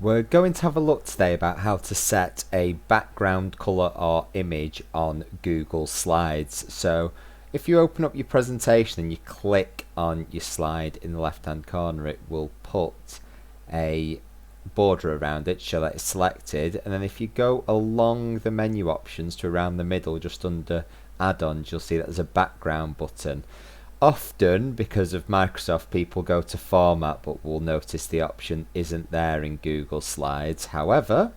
We're going to have a look today about how to set a background color or image on Google Slides. So if you open up your presentation and you click on your slide in the left hand corner, it will put a border around it, show that it's selected, and then if you go along the menu options to around the middle just under add-ons, you'll see that there's a background button. Often, because of Microsoft, people go to format, but we'll notice the option isn't there in Google Slides. However,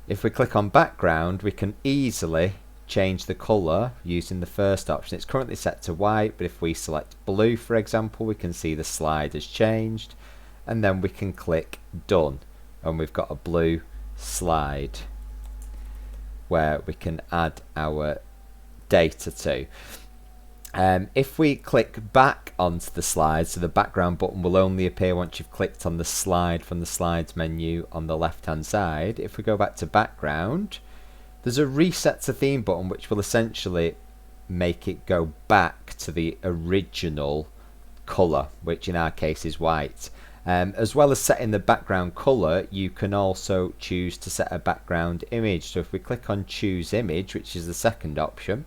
if we click on background, we can easily change the color using the first option. It's currently set to white, but if we select blue, for example, we can see the slide has changed, and then we can click done, and we've got a blue slide where we can add our data to. If we click back onto the slide, so the background button will only appear once you've clicked on the slide from the slides menu on the left hand side. If we go back to background, there's a reset to theme button which will essentially make it go back to the original colour, which in our case is white. As well as setting the background colour, you can also choose to set a background image. So if we click on choose image, which is the second option,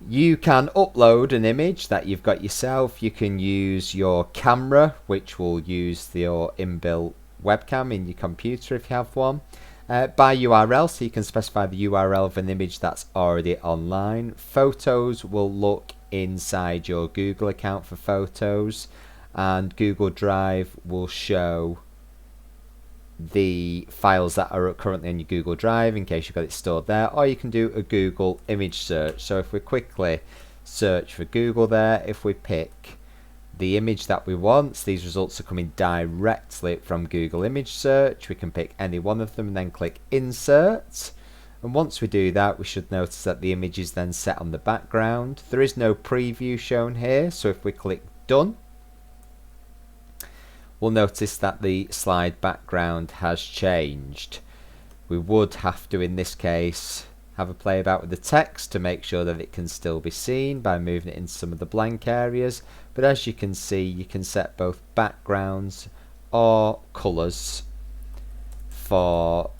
you can upload an image that you've got yourself. You can use your camera, which will use your inbuilt webcam in your computer if you have one. By URL, so you can specify the URL of an image that's already online. Photos will look inside your Google account for photos, and Google Drive will show the files that are currently on your Google Drive in case you've got it stored there, or you can do a Google image search. So if we quickly search for Google there, if we pick the image that we want, these results are coming directly from Google image search. We can pick any one of them and then click insert, and once we do that, we should notice that the image is then set on the background. There is no preview shown here, so if we click done, we'll notice that the slide background has changed. We would have to, in this case, have a play about with the text to make sure that it can still be seen by moving it into some of the blank areas. But as you can see, you can set both backgrounds or colours for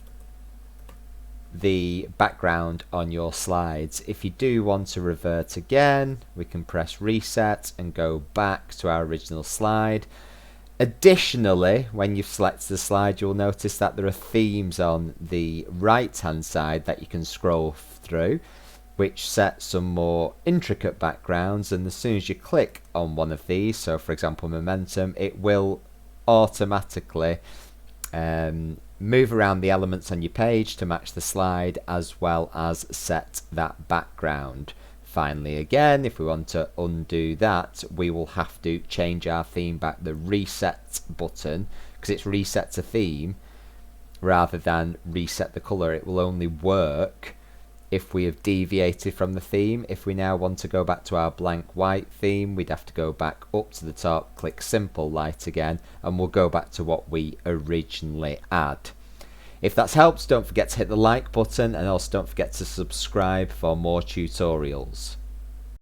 the background on your slides. If you do want to revert again, we can press reset and go back to our original slide. Additionally, when you've selected the slide, you'll notice that there are themes on the right hand side that you can scroll through, which set some more intricate backgrounds, and as soon as you click on one of these, so for example momentum, it will automatically move around the elements on your page to match the slide, as well as set that background. Finally, again, if we want to undo that, we will have to change our theme back, the reset button, because it's reset to theme rather than reset the color. It will only work if we have deviated from the theme. If we now want to go back to our blank white theme, we'd have to go back up to the top, click simple light again, and we'll go back to what we originally had. If that's helped, don't forget to hit the like button, and also don't forget to subscribe for more tutorials.